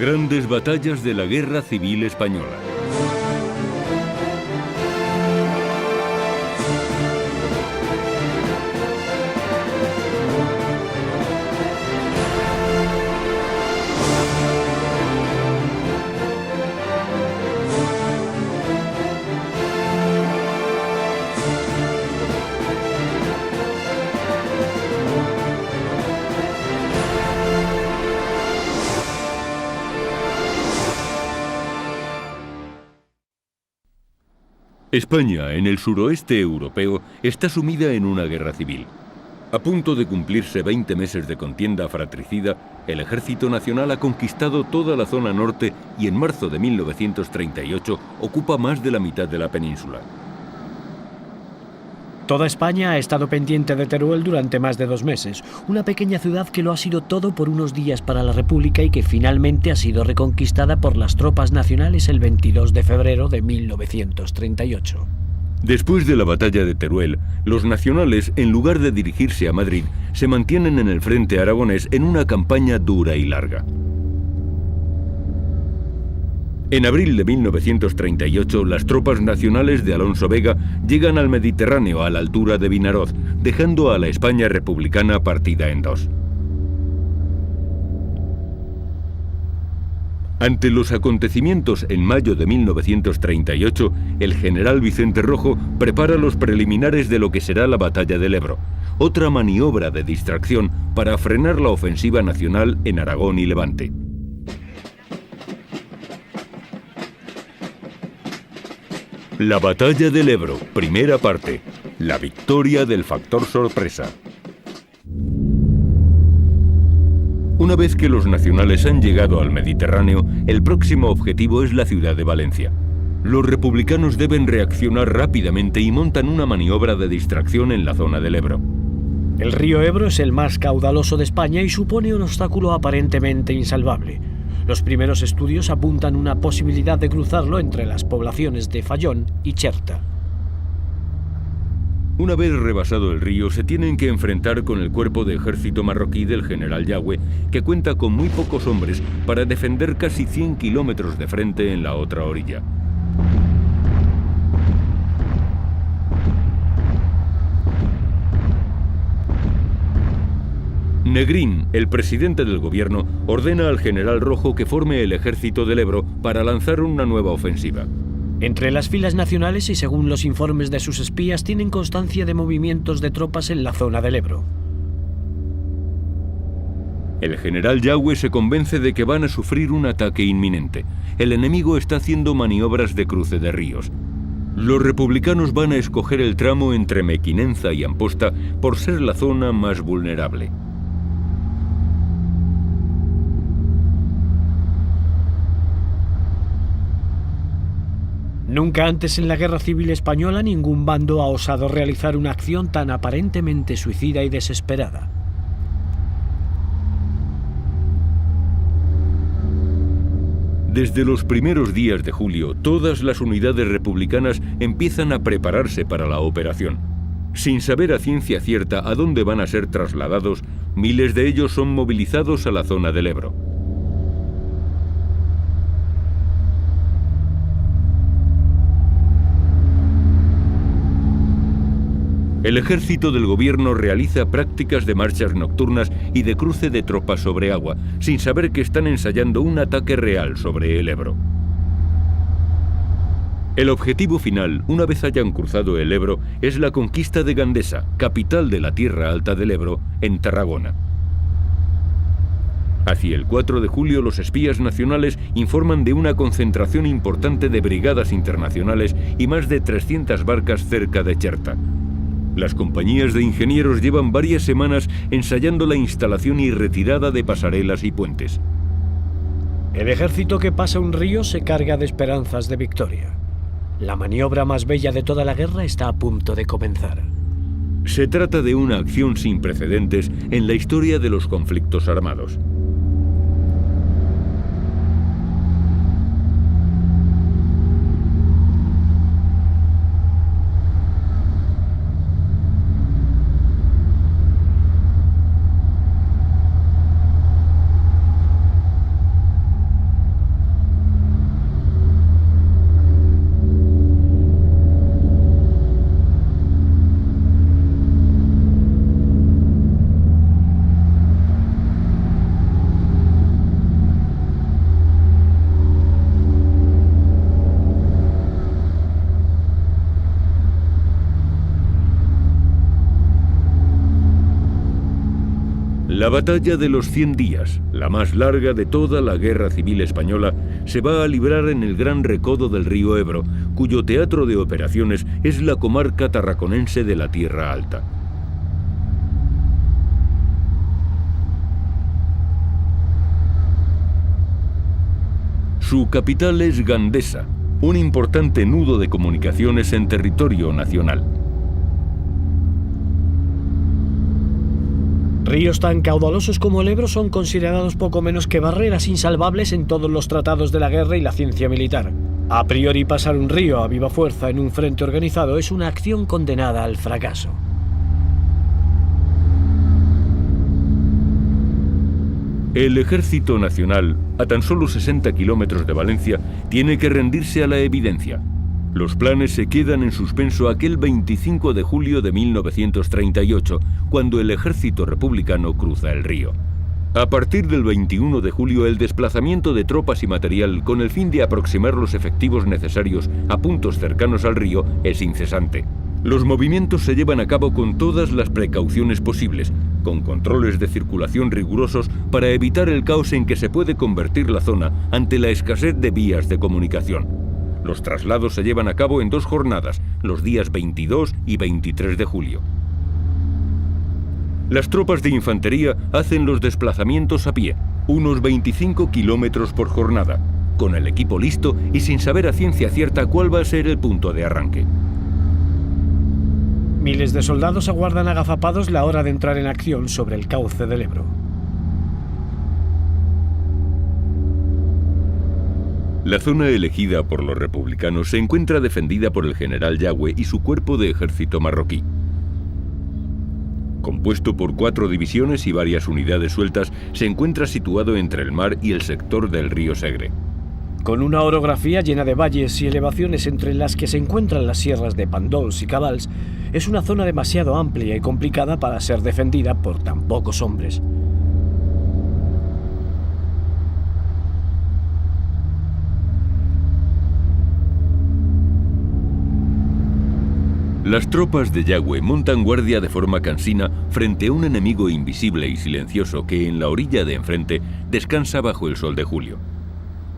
Grandes batallas de la Guerra Civil Española. España, en el suroeste europeo, está sumida en una guerra civil. A punto de cumplirse 20 meses de contienda fratricida, el Ejército Nacional ha conquistado toda la zona norte y en marzo de 1938 ocupa más de la mitad de la península. Toda España ha estado pendiente de Teruel durante más de 2 meses, una pequeña ciudad que lo ha sido todo por unos días para la República y que finalmente ha sido reconquistada por las tropas nacionales el 22 de febrero de 1938. Después de la batalla de Teruel, los nacionales, en lugar de dirigirse a Madrid, se mantienen en el frente aragonés en una campaña dura y larga. En abril de 1938, las tropas nacionales de Alonso Vega llegan al Mediterráneo a la altura de Vinaroz, dejando a la España republicana partida en dos. Ante los acontecimientos en mayo de 1938, el general Vicente Rojo prepara los preliminares de lo que será la batalla del Ebro, otra maniobra de distracción para frenar la ofensiva nacional en Aragón y Levante. La batalla del Ebro, primera parte. La victoria del factor sorpresa. Una vez que los nacionales han llegado al Mediterráneo, el próximo objetivo es la ciudad de Valencia. Los republicanos deben reaccionar rápidamente y montan una maniobra de distracción en la zona del Ebro. El río Ebro es el más caudaloso de España y supone un obstáculo aparentemente insalvable. Los primeros estudios apuntan una posibilidad de cruzarlo entre las poblaciones de Fallón y Cherta. Una vez rebasado el río, se tienen que enfrentar con el cuerpo de ejército marroquí del general Yagüe, que cuenta con muy pocos hombres para defender casi 100 kilómetros de frente en la otra orilla. Negrín, el presidente del gobierno, ordena al general Rojo que forme el ejército del Ebro para lanzar una nueva ofensiva. Entre las filas nacionales y según los informes de sus espías tienen constancia de movimientos de tropas en la zona del Ebro. El general Yagüe se convence de que van a sufrir un ataque inminente. El enemigo está haciendo maniobras de cruce de ríos. Los republicanos van a escoger el tramo entre Mequinenza y Amposta por ser la zona más vulnerable. Nunca antes en la Guerra Civil Española ningún bando ha osado realizar una acción tan aparentemente suicida y desesperada. Desde los primeros días de julio, todas las unidades republicanas empiezan a prepararse para la operación. Sin saber a ciencia cierta a dónde van a ser trasladados, miles de ellos son movilizados a la zona del Ebro. El ejército del gobierno realiza prácticas de marchas nocturnas y de cruce de tropas sobre agua, sin saber que están ensayando un ataque real sobre el Ebro. El objetivo final, una vez hayan cruzado el Ebro, es la conquista de Gandesa, capital de la Tierra Alta del Ebro, en Tarragona. Hacia el 4 de julio, los espías nacionales informan de una concentración importante de brigadas internacionales y más de 300 barcas cerca de Cherta. Las compañías de ingenieros llevan varias semanas ensayando la instalación y retirada de pasarelas y puentes. El ejército que pasa un río se carga de esperanzas de victoria. La maniobra más bella de toda la guerra está a punto de comenzar. Se trata de una acción sin precedentes en la historia de los conflictos armados. La batalla de los 100 días, la más larga de toda la Guerra Civil Española, se va a librar en el Gran Recodo del río Ebro, cuyo teatro de operaciones es la comarca tarraconense de la Tierra Alta. Su capital es Gandesa, un importante nudo de comunicaciones en territorio nacional. Ríos tan caudalosos como el Ebro son considerados poco menos que barreras insalvables en todos los tratados de la guerra y la ciencia militar. A priori, pasar un río a viva fuerza en un frente organizado es una acción condenada al fracaso. El Ejército Nacional, a tan solo 60 kilómetros de Valencia, tiene que rendirse a la evidencia. Los planes se quedan en suspenso aquel 25 de julio de 1938, cuando el ejército republicano cruza el río. A partir del 21 de julio, el desplazamiento de tropas y material con el fin de aproximar los efectivos necesarios a puntos cercanos al río es incesante. Los movimientos se llevan a cabo con todas las precauciones posibles, con controles de circulación rigurosos para evitar el caos en que se puede convertir la zona ante la escasez de vías de comunicación. Los traslados se llevan a cabo en 2 jornadas, los días 22 y 23 de julio. Las tropas de infantería hacen los desplazamientos a pie, unos 25 kilómetros por jornada, con el equipo listo y sin saber a ciencia cierta cuál va a ser el punto de arranque. Miles de soldados aguardan agazapados la hora de entrar en acción sobre el cauce del Ebro. La zona elegida por los republicanos se encuentra defendida por el general Yagüe y su cuerpo de ejército marroquí. Compuesto por 4 divisiones y varias unidades sueltas, se encuentra situado entre el mar y el sector del río Segre. Con una orografía llena de valles y elevaciones entre las que se encuentran las sierras de Pandols y Cabals, es una zona demasiado amplia y complicada para ser defendida por tan pocos hombres. Las tropas de Yagüe montan guardia de forma cansina frente a un enemigo invisible y silencioso que en la orilla de enfrente descansa bajo el sol de julio.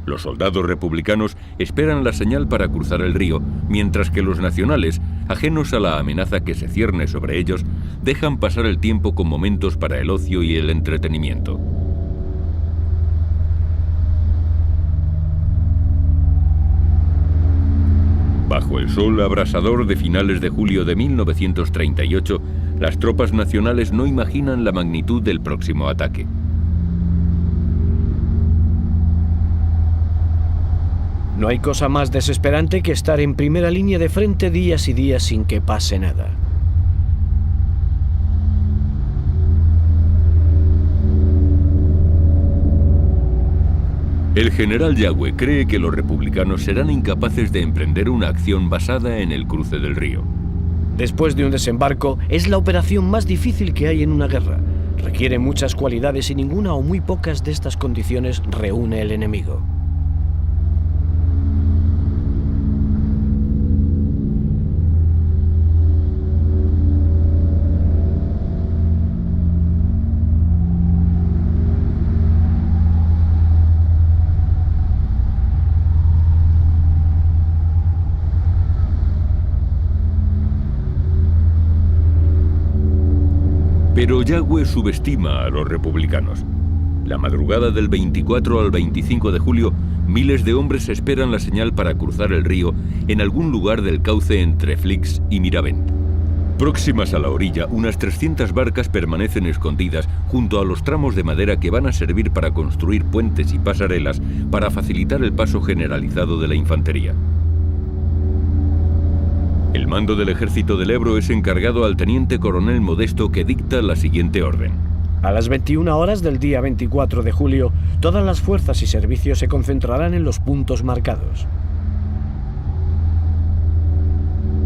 Los soldados republicanos esperan la señal para cruzar el río, mientras que los nacionales, ajenos a la amenaza que se cierne sobre ellos, dejan pasar el tiempo con momentos para el ocio y el entretenimiento. Bajo el sol abrasador de finales de julio de 1938, las tropas nacionales no imaginan la magnitud del próximo ataque. No hay cosa más desesperante que estar en primera línea de frente días y días sin que pase nada. El general Yagüe cree que los republicanos serán incapaces de emprender una acción basada en el cruce del río. Después de un desembarco, es la operación más difícil que hay en una guerra. Requiere muchas cualidades y ninguna o muy pocas de estas condiciones reúne el enemigo. Pero Yagüe subestima a los republicanos. La madrugada del 24 al 25 de julio, miles de hombres esperan la señal para cruzar el río en algún lugar del cauce entre Flix y Miravent. Próximas a la orilla, unas 300 barcas permanecen escondidas junto a los tramos de madera que van a servir para construir puentes y pasarelas para facilitar el paso generalizado de la infantería. El mando del ejército del Ebro es encargado al teniente coronel Modesto, que dicta la siguiente orden. A las 21 horas del día 24 de julio, todas las fuerzas y servicios se concentrarán en los puntos marcados.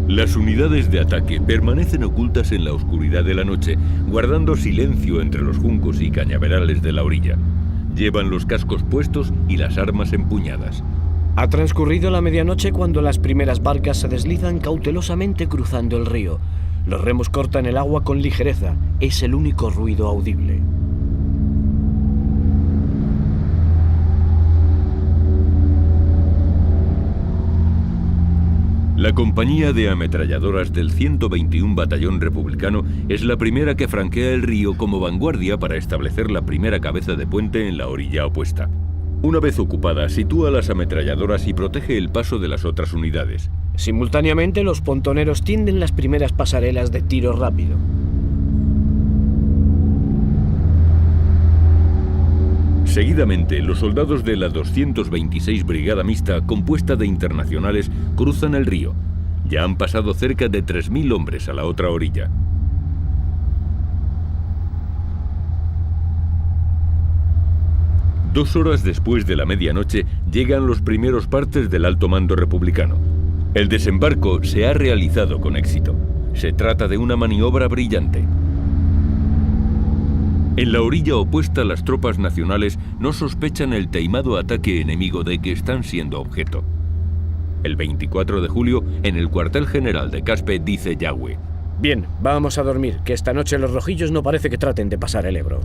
Las unidades de ataque permanecen ocultas en la oscuridad de la noche, guardando silencio entre los juncos y cañaverales de la orilla. Llevan los cascos puestos y las armas empuñadas. Ha transcurrido la medianoche cuando las primeras barcas se deslizan cautelosamente cruzando el río. Los remos cortan el agua con ligereza, es el único ruido audible. La compañía de ametralladoras del 121 Batallón Republicano es la primera que franquea el río como vanguardia para establecer la primera cabeza de puente en la orilla opuesta. Una vez ocupada, sitúa las ametralladoras y protege el paso de las otras unidades. Simultáneamente, los pontoneros tienden las primeras pasarelas de tiro rápido. Seguidamente, los soldados de la 226 Brigada Mixta, compuesta de internacionales, cruzan el río. Ya han pasado cerca de 3.000 hombres a la otra orilla. Dos horas después de la medianoche, llegan los primeros partes del alto mando republicano. El desembarco se ha realizado con éxito. Se trata de una maniobra brillante. En la orilla opuesta, las tropas nacionales no sospechan el taimado ataque enemigo de que están siendo objeto. El 24 de julio, en el cuartel general de Caspe, dice Yagüe: Bien, vamos a dormir, que esta noche los rojillos no parece que traten de pasar el Ebro.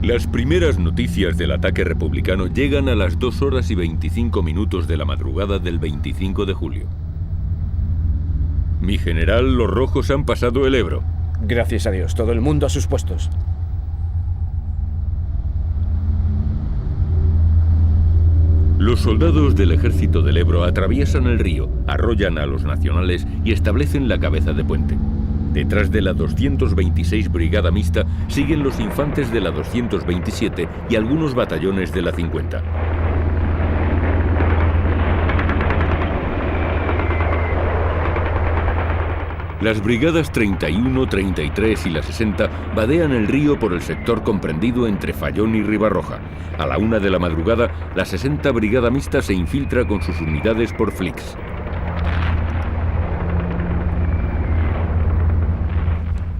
Las primeras noticias del ataque republicano llegan a las 2 horas y 25 minutos de la madrugada del 25 de julio. Mi general, los rojos han pasado el Ebro. Gracias a Dios, todo el mundo a sus puestos. Los soldados del ejército del Ebro atraviesan el río, arrollan a los nacionales y establecen la cabeza de puente. Detrás de la 226 Brigada Mixta siguen los infantes de la 227 y algunos batallones de la 50. Las brigadas 31, 33 y la 60 vadean el río por el sector comprendido entre Fallón y Ribarroja. A la 1 de la madrugada, la 60 Brigada Mixta se infiltra con sus unidades por Flix.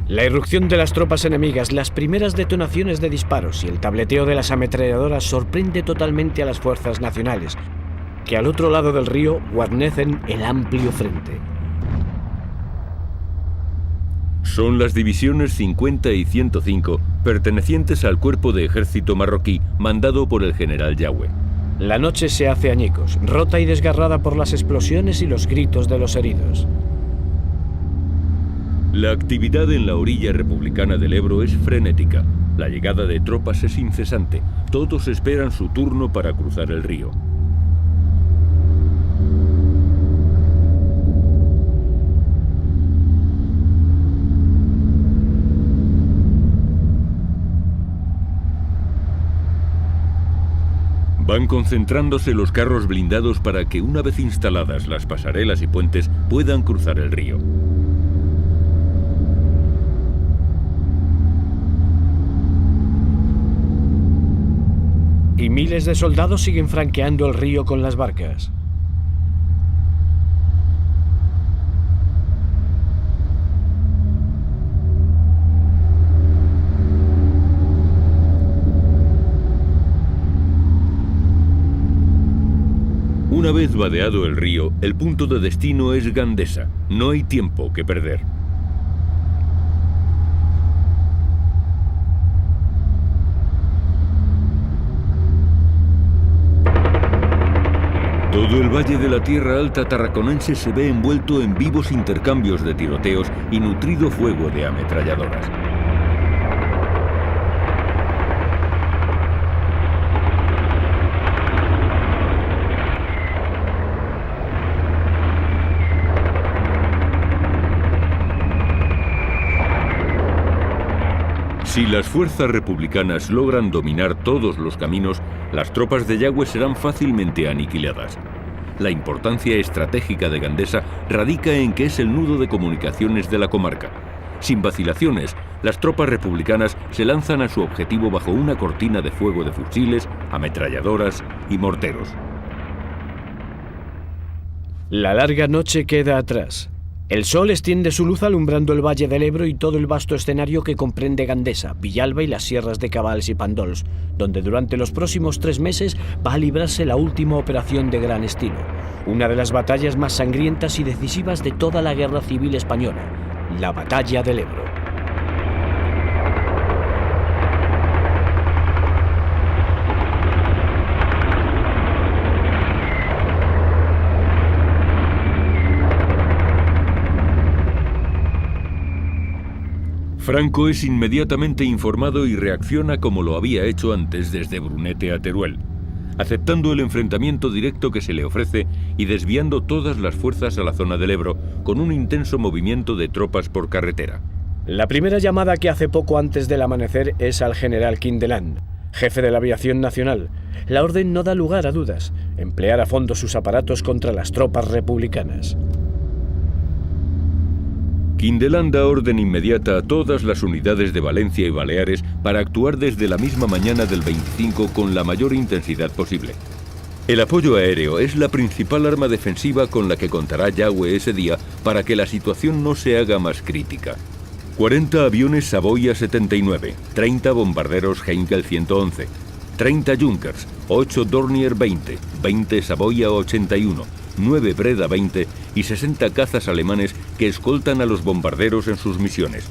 La irrupción de las tropas enemigas, las primeras detonaciones de disparos y el tableteo de las ametralladoras sorprende totalmente a las fuerzas nacionales, que al otro lado del río guarnecen el amplio frente. Son las divisiones 50 y 105, pertenecientes al cuerpo de ejército marroquí, mandado por el general Yagüe. La noche se hace añicos, rota y desgarrada por las explosiones y los gritos de los heridos. La actividad en la orilla republicana del Ebro es frenética. La llegada de tropas es incesante. Todos esperan su turno para cruzar el río. Van concentrándose los carros blindados para que, una vez instaladas las pasarelas y puentes, puedan cruzar el río. Y miles de soldados siguen franqueando el río con las barcas. Una vez vadeado el río, el punto de destino es Gandesa. No hay tiempo que perder. Todo el valle de la Tierra Alta tarraconense se ve envuelto en vivos intercambios de tiroteos y nutrido fuego de ametralladoras. Si las fuerzas republicanas logran dominar todos los caminos, las tropas de Yagüe serán fácilmente aniquiladas. La importancia estratégica de Gandesa radica en que es el nudo de comunicaciones de la comarca. Sin vacilaciones, las tropas republicanas se lanzan a su objetivo bajo una cortina de fuego de fusiles, ametralladoras y morteros. La larga noche queda atrás. El sol extiende su luz alumbrando el valle del Ebro y todo el vasto escenario que comprende Gandesa, Villalba y las sierras de Cabals y Pandols, donde durante los próximos 3 meses va a librarse la última operación de gran estilo, una de las batallas más sangrientas y decisivas de toda la Guerra Civil Española, la Batalla del Ebro. Franco es inmediatamente informado y reacciona como lo había hecho antes desde Brunete a Teruel, aceptando el enfrentamiento directo que se le ofrece y desviando todas las fuerzas a la zona del Ebro con un intenso movimiento de tropas por carretera. La primera llamada que hace poco antes del amanecer es al general Quindelán, jefe de la aviación nacional. La orden no da lugar a dudas: emplear a fondo sus aparatos contra las tropas republicanas. Quindelán da orden inmediata a todas las unidades de Valencia y Baleares para actuar desde la misma mañana del 25 con la mayor intensidad posible. El apoyo aéreo es la principal arma defensiva con la que contará Yagüe ese día para que la situación no se haga más crítica. 40 aviones Savoia 79, 30 bombarderos Heinkel 111, 30 Junkers, 8 Dornier 20, 20 Savoia 81, 9 Breda 20 y 60 cazas alemanes que escoltan a los bombarderos en sus misiones.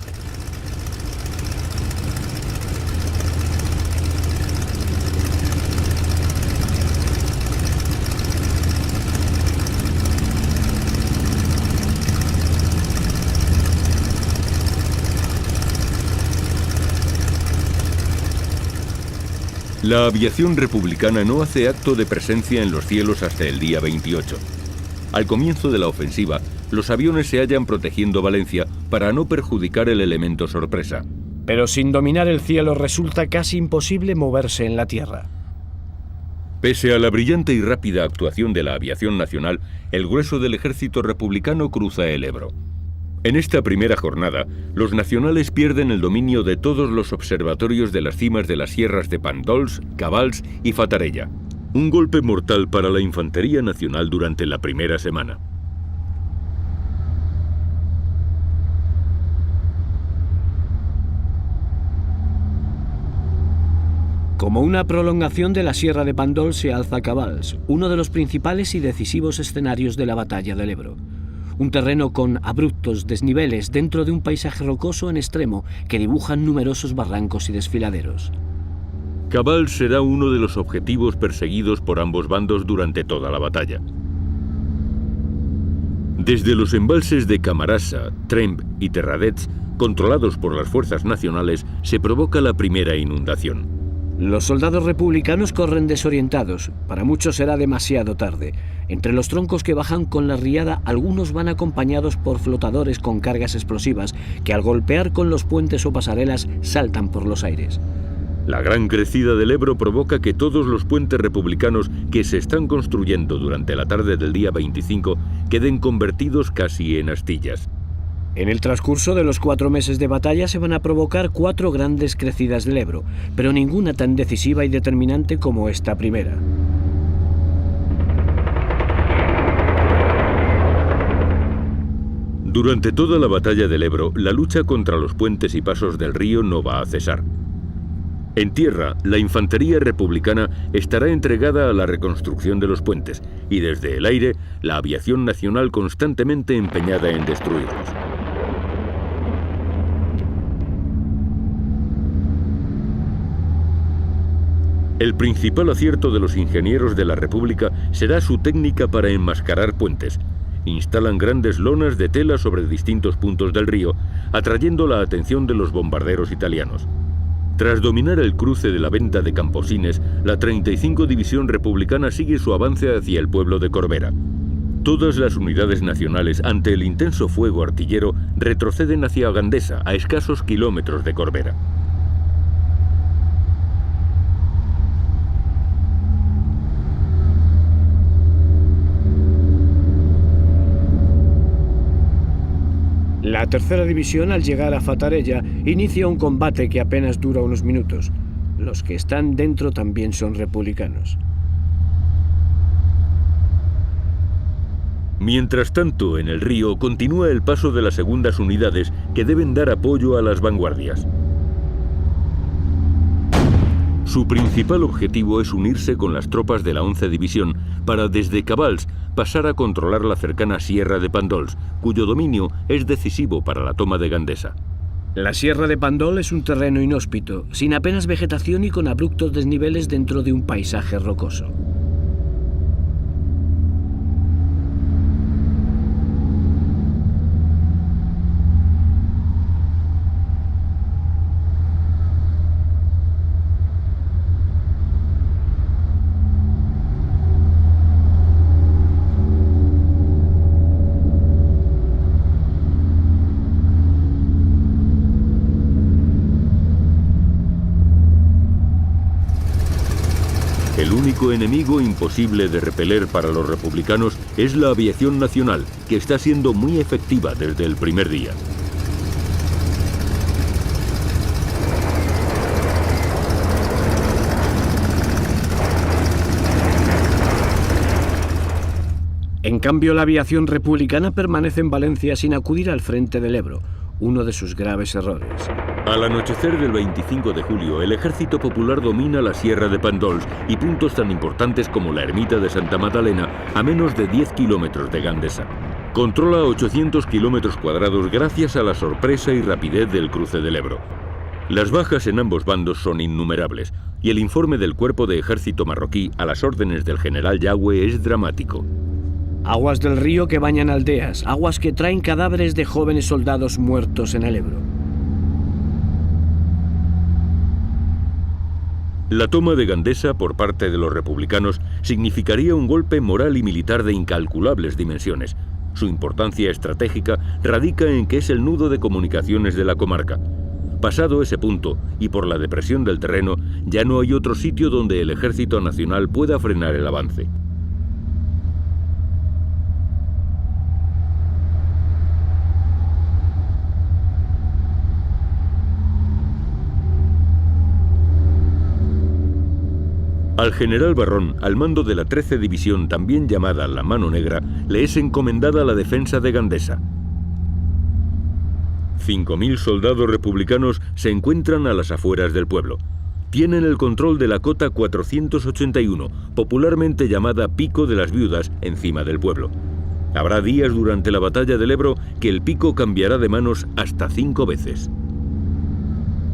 La aviación republicana no hace acto de presencia en los cielos hasta el día 28. Al comienzo de la ofensiva, los aviones se hallan protegiendo Valencia para no perjudicar el elemento sorpresa. Pero sin dominar el cielo resulta casi imposible moverse en la tierra. Pese a la brillante y rápida actuación de la aviación nacional, el grueso del ejército republicano cruza el Ebro. En esta primera jornada, los nacionales pierden el dominio de todos los observatorios de las cimas de las sierras de Pandols, Cabals y Fatarella. Un golpe mortal para la infantería nacional durante la primera semana. Como una prolongación de la Sierra de Pandol se alza Cabals, uno de los principales y decisivos escenarios de la batalla del Ebro. Un terreno con abruptos desniveles dentro de un paisaje rocoso en extremo que dibujan numerosos barrancos y desfiladeros. Cabals será uno de los objetivos perseguidos por ambos bandos durante toda la batalla. Desde los embalses de Camarasa, Tremp y Terradets, controlados por las fuerzas nacionales, se provoca la primera inundación. Los soldados republicanos corren desorientados. Para muchos será demasiado tarde. Entre los troncos que bajan con la riada, algunos van acompañados por flotadores con cargas explosivas que al golpear con los puentes o pasarelas saltan por los aires. La gran crecida del Ebro provoca que todos los puentes republicanos que se están construyendo durante la tarde del día 25 queden convertidos casi en astillas. En el transcurso de los 4 meses de batalla se van a provocar 4 grandes crecidas del Ebro, pero ninguna tan decisiva y determinante como esta primera. Durante toda la batalla del Ebro, la lucha contra los puentes y pasos del río no va a cesar. En tierra, la infantería republicana estará entregada a la reconstrucción de los puentes y desde el aire, la aviación nacional constantemente empeñada en destruirlos. El principal acierto de los ingenieros de la República será su técnica para enmascarar puentes. Instalan grandes lonas de tela sobre distintos puntos del río, atrayendo la atención de los bombarderos italianos. Tras dominar el cruce de la venta de Camposines, la 35 División Republicana sigue su avance hacia el pueblo de Corbera. Todas las unidades nacionales, ante el intenso fuego artillero, retroceden hacia Gandesa, a escasos kilómetros de Corbera. La tercera división, al llegar a Fatarella, inicia un combate que apenas dura unos minutos. Los que están dentro también son republicanos. Mientras tanto, en el río continúa el paso de las segundas unidades que deben dar apoyo a las vanguardias. Su principal objetivo es unirse con las tropas de la 11 División para desde Cabals pasar a controlar la cercana Sierra de Pandols, cuyo dominio es decisivo para la toma de Gandesa. La Sierra de Pandol es un terreno inhóspito, sin apenas vegetación y con abruptos desniveles dentro de un paisaje rocoso. El único enemigo imposible de repeler para los republicanos es la aviación nacional, que está siendo muy efectiva desde el primer día. En cambio, la aviación republicana permanece en Valencia sin acudir al frente del Ebro, uno de sus graves errores. Al anochecer del 25 de julio, el Ejército Popular domina la Sierra de Pandols y puntos tan importantes como la ermita de Santa Magdalena, a menos de 10 kilómetros de Gandesa. Controla 800 kilómetros cuadrados gracias a la sorpresa y rapidez del cruce del Ebro. Las bajas en ambos bandos son innumerables, y el informe del cuerpo de ejército marroquí a las órdenes del general Yagüe es dramático. Aguas del río que bañan aldeas, aguas que traen cadáveres de jóvenes soldados muertos en el Ebro. La toma de Gandesa por parte de los republicanos significaría un golpe moral y militar de incalculables dimensiones. Su importancia estratégica radica en que es el nudo de comunicaciones de la comarca. Pasado ese punto, y por la depresión del terreno, ya no hay otro sitio donde el Ejército Nacional pueda frenar el avance. Al general Barrón, al mando de la 13 División, también llamada La Mano Negra, le es encomendada la defensa de Gandesa. 5.000 soldados republicanos se encuentran a las afueras del pueblo. Tienen el control de la cota 481, popularmente llamada Pico de las Viudas, encima del pueblo. Habrá días durante la batalla del Ebro que el pico cambiará de manos hasta 5 veces.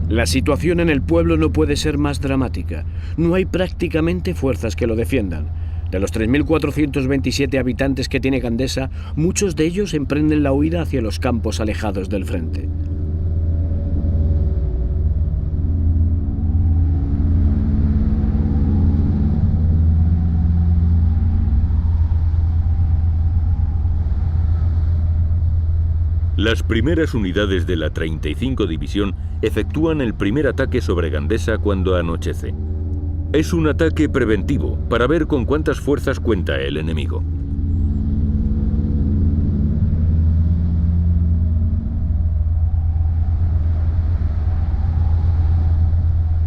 La situación en el pueblo no puede ser más dramática. No hay prácticamente fuerzas que lo defiendan. De los 3.427 habitantes que tiene Gandesa, muchos de ellos emprenden la huida hacia los campos alejados del frente. Las primeras unidades de la 35 División efectúan el primer ataque sobre Gandesa cuando anochece. Es un ataque preventivo para ver con cuántas fuerzas cuenta el enemigo.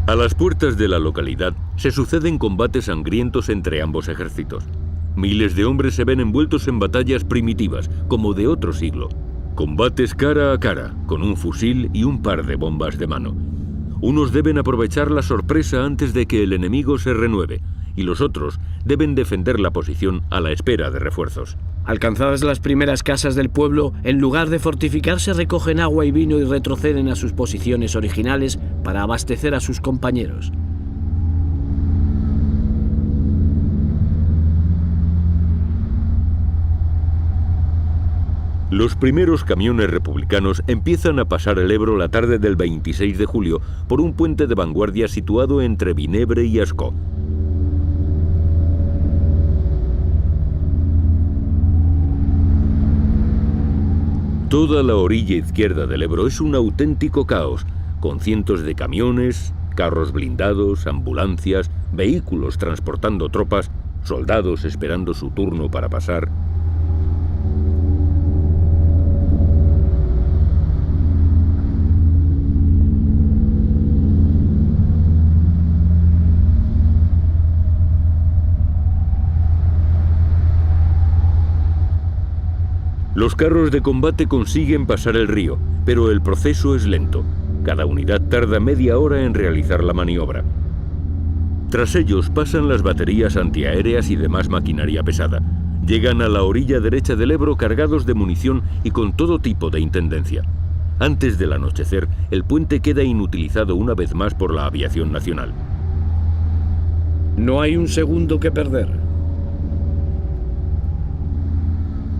A las puertas de la localidad se suceden combates sangrientos entre ambos ejércitos. Miles de hombres se ven envueltos en batallas primitivas, como de otro siglo. Combates cara a cara, con un fusil y un par de bombas de mano. Unos deben aprovechar la sorpresa antes de que el enemigo se renueve, y los otros deben defender la posición a la espera de refuerzos. Alcanzadas las primeras casas del pueblo, en lugar de fortificarse, recogen agua y vino y retroceden a sus posiciones originales para abastecer a sus compañeros. Los primeros camiones republicanos empiezan a pasar el Ebro la tarde del 26 de julio por un puente de vanguardia situado entre Vinebre y Ascó. Toda la orilla izquierda del Ebro es un auténtico caos, con cientos de camiones, carros blindados, ambulancias, vehículos transportando tropas, soldados esperando su turno para pasar. Los carros de combate consiguen pasar el río, pero el proceso es lento. Cada unidad tarda media hora en realizar la maniobra. Tras ellos pasan las baterías antiaéreas y demás maquinaria pesada. Llegan a la orilla derecha del Ebro cargados de munición y con todo tipo de intendencia. Antes del anochecer, el puente queda inutilizado una vez más por la aviación nacional. No hay un segundo que perder.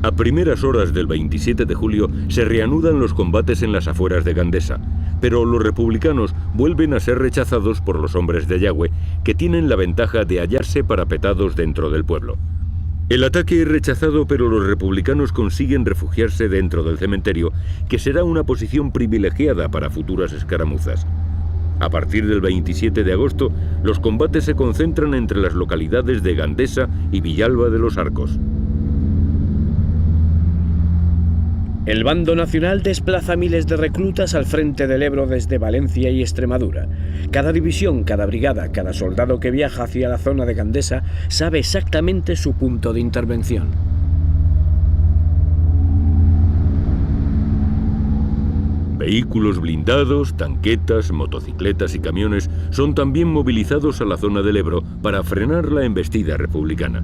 A primeras horas del 27 de julio se reanudan los combates en las afueras de Gandesa, pero los republicanos vuelven a ser rechazados por los hombres de Yagüe, que tienen la ventaja de hallarse parapetados dentro del pueblo. El ataque es rechazado, pero los republicanos consiguen refugiarse dentro del cementerio, que será una posición privilegiada para futuras escaramuzas. A partir del 27 de agosto, los combates se concentran entre las localidades de Gandesa y Villalba de los Arcos. El bando nacional desplaza miles de reclutas al frente del Ebro desde Valencia y Extremadura. Cada división, cada brigada, cada soldado que viaja hacia la zona de Gandesa sabe exactamente su punto de intervención. Vehículos blindados, tanquetas, motocicletas y camiones son también movilizados a la zona del Ebro para frenar la embestida republicana.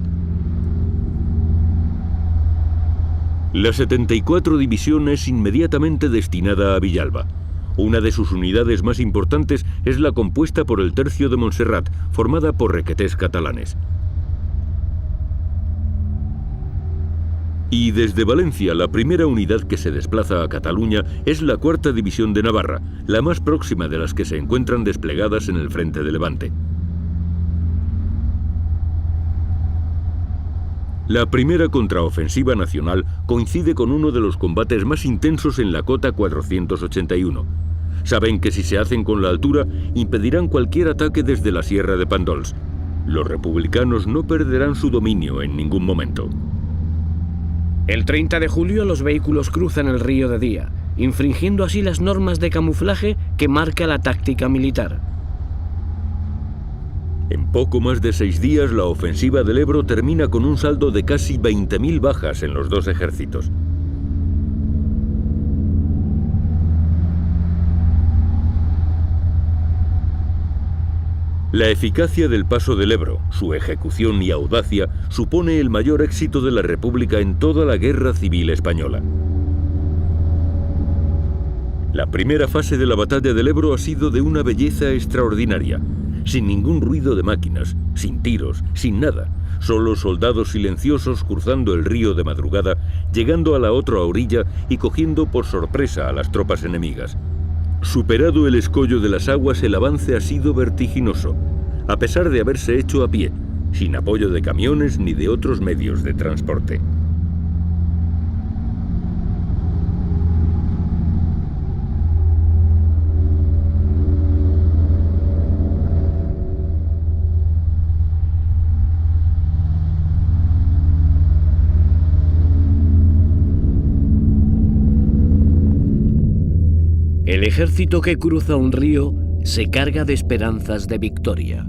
La 74 División es inmediatamente destinada a Villalba. Una de sus unidades más importantes es la compuesta por el Tercio de Montserrat, formada por requetés catalanes. Y desde Valencia, la primera unidad que se desplaza a Cataluña es la 4ª División de Navarra, la más próxima de las que se encuentran desplegadas en el frente de Levante. La primera contraofensiva nacional coincide con uno de los combates más intensos en la cota 481. Saben que si se hacen con la altura, impedirán cualquier ataque desde la Sierra de Pandols. Los republicanos no perderán su dominio en ningún momento. El 30 de julio los vehículos cruzan el río de día, infringiendo así las normas de camuflaje que marca la táctica militar. En poco más de 6 días, la ofensiva del Ebro termina con un saldo de casi 20.000 bajas en los dos ejércitos. La eficacia del paso del Ebro, su ejecución y audacia, supone el mayor éxito de la República en toda la Guerra Civil Española. La primera fase de la batalla del Ebro ha sido de una belleza extraordinaria, sin ningún ruido de máquinas, sin tiros, sin nada, solo soldados silenciosos cruzando el río de madrugada, llegando a la otra orilla y cogiendo por sorpresa a las tropas enemigas. Superado el escollo de las aguas, el avance ha sido vertiginoso, a pesar de haberse hecho a pie, sin apoyo de camiones ni de otros medios de transporte. El ejército que cruza un río se carga de esperanzas de victoria.